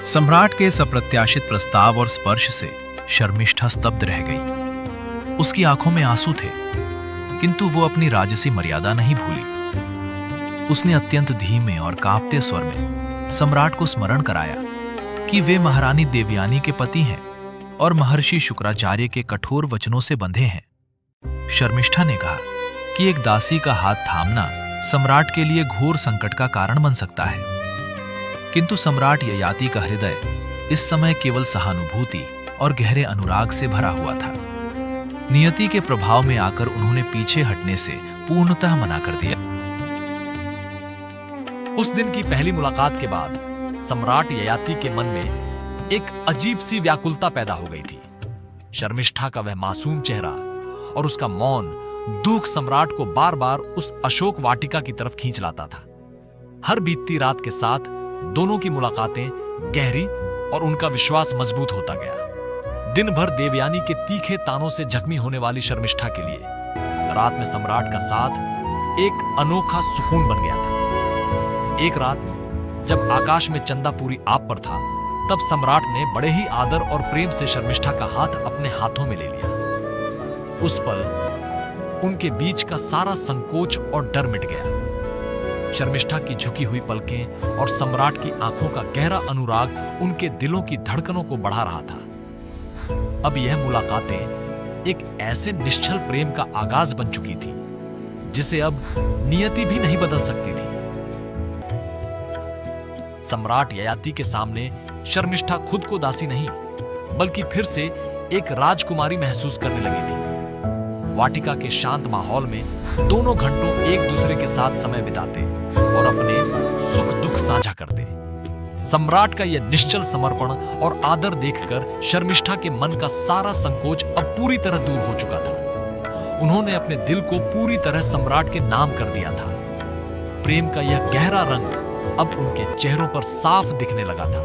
सम्राट के इस अप्रत्याशित प्रस्ताव और स्पर्श से शर्मिष्ठा स्तब्ध रह गई। उसकी आंखों में आंसू थे, किंतु वो अपनी राजसी मर्यादा नहीं भूली। उसने अत्यंत धीमे और कांपते स्वर में सम्राट को स्मरण कराया कि वे महारानी देवयानी के पति हैं और महर्षि शुक्राचार्य के कठोर वचनों से बंधे हैं। शर्मिष्ठा ने कहा कि एक दासी का हाथ थामना सम्राट के लिए घोर संकट का कारण बन सकता है, किंतु सम्राट ययाति का हृदय इस समय केवल सहानुभूति और गहरे अनुराग से भरा हुआ था। नियति के प्रभाव में आकर उन्होंने पीछे हटने से पूर्णतः मना कर दिया। उस दिन की पहली मुलाकात के बाद सम्राट ययाति के मन में एक अजीब सी व्याकुलता पैदा हो गई थी। शर्मिष्ठा का वह मासूम चेहरा और उसका मौन दुख सम्राट को बार बार उस अशोक वाटिका की तरफ खींच लाता था। हर बीतती रात के साथ दोनों की मुलाकातें गहरी और उनका विश्वास मजबूत होता गया। दिन भर देवयानी के तीखे तानों से जख्मी होने वाली शर्मिष्ठा के लिए रात में सम्राट का साथ एक अनोखा सुकून बन गया था। एक रात जब आकाश में चंदा पूरी आप पर था, तब सम्राट ने बड़े ही आदर और प्रेम से शर्मिष्ठा का हाथ अपने हाथों में ले लिया। उस पल उनके बीच का सारा संकोच और डर मिट गया। शर्मिष्ठा की झुकी हुई पलकें और सम्राट की आंखों का गहरा अनुराग उनके दिलों की धड़कनों को बढ़ा रहा था। अब यह मुलाकातें एक ऐसे निश्चल प्रेम का आगाज बन चुकी थी जिसे अब नियति भी नहीं बदल सकती थी। सम्राट ययाति के सामने शर्मिष्ठा खुद को दासी नहीं, बल्कि फिर से एक राजकुमारी महसूस करने लगी थी। वाटिका के शांत माहौल में दोनों घंटों एक दूसरे के साथ समय बिताते और अपने सुख दुख साझा करते। सम्राट का यह निश्चल समर्पण और आदर देखकर शर्मिष्ठा के मन का सारा संकोच अब पूरी तरह दूर हो चुका था। उन्होंने अपने दिल को पूरी तरह सम्राट के नाम कर दिया था। प्रेम का यह गहरा रंग अब उनके चेहरों पर साफ दिखने लगा था।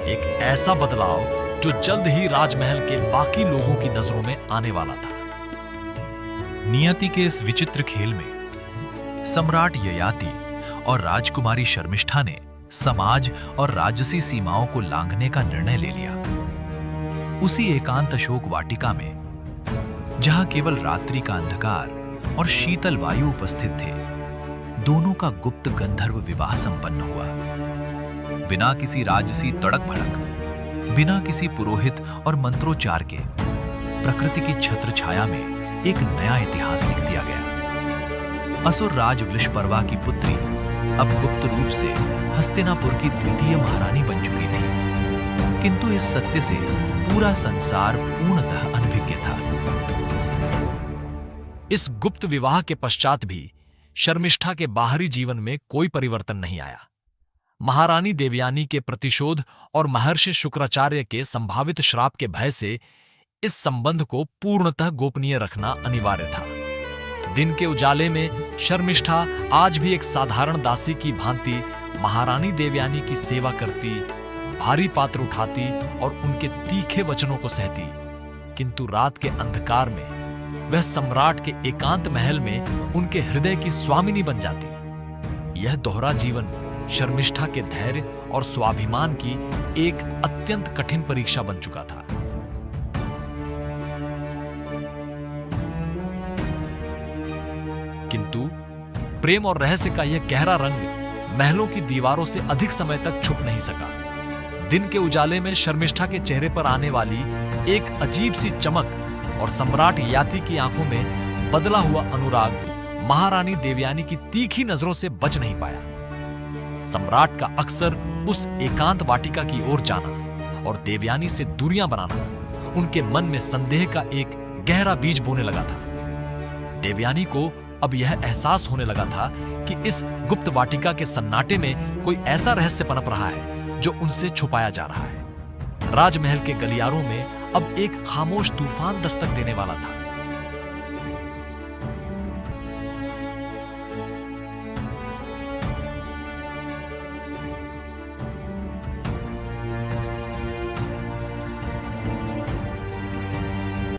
एक ऐसा बदलाव जो जल्द ही राजमहल के बाकी लोगों की नजरों में आने वाला था। नियति के इस विचित्र खेल में सम्राट ययाति और राजकुमारी शर्मिष्ठा ने समाज और राजसी सीमाओं को लांघने का निर्णय ले लिया। उसी एकांत अशोक वाटिका में, जहां केवल रात्रि का अंधकार और शीतल वायु उपस्थित थे, दोनों का गुप्त गंधर्व विवाह संपन्न हुआ। बिना किसी राजसी तड़क भड़क, बिना किसी पुरोहित और मंत्रोच्चार के, प्रकृति की छत्र छाया में एक नया इतिहास लिख दिया गया। असुर राज वृषपर्वा की पुत्री अब गुप्त रूप से हस्तिनापुर की द्वितीय महारानी बन चुकी थी, किंतु इस सत्य से पूरा संसार पूर्णतः अनभिज्ञ था। इस गुप्त विवाह के पश्चात भी शर्मिष्ठा के बाहरी जीवन में कोई परिवर्तन नहीं आया। महारानी देवयानी के प्रतिशोध और महर्षि शुक्राचार्य के संभावित श्राप के भय से इस संबंध को पूर्णतः गोपनीय रखना अनिवार्य था। दिन के उजाले में शर्मिष्ठा आज भी एक साधारण दासी की भांति महारानी देवयानी की सेवा करती, भारी पात्र उठाती और उनके तीखे वचनों को सहती, किंतु रात के अंधकार में वह सम्राट के एकांत महल में उनके हृदय की स्वामिनी बन जाती। यह दोहरा जीवन शर्मिष्ठा के धैर्य और स्वाभिमान की एक अत्यंत कठिन परीक्षा बन चुका था। किंतु प्रेम और रहस्य का यह गहरा रंग महलों की दीवारों से अधिक समय तक छुप नहीं सका। दिन के उजाले में शर्मिष्ठा के चेहरे पर आने वाली एक अजीब सी चमक और सम्राट ययाति की आंखों में बदला हुआ अनुराग महारानी देवयानी की तीखी नजरों से बच नहीं पाया। सम्राट का अक्सर उस एकांत वाटिका की ओर जाना और देवयानी से दूरियां बनाना उनके मन में संदेह का एक गहरा बीज बोने लगा था। देवयानी को अब यह एहसास होने लगा था कि इस गुप्त वाटिका के सन्नाटे में कोई ऐसा रहस्य पनप रहा है जो उनसे छुपाया जा रहा है। राजमहल के गलियारों में अब एक खामोश तूफान दस्तक देने वाला था।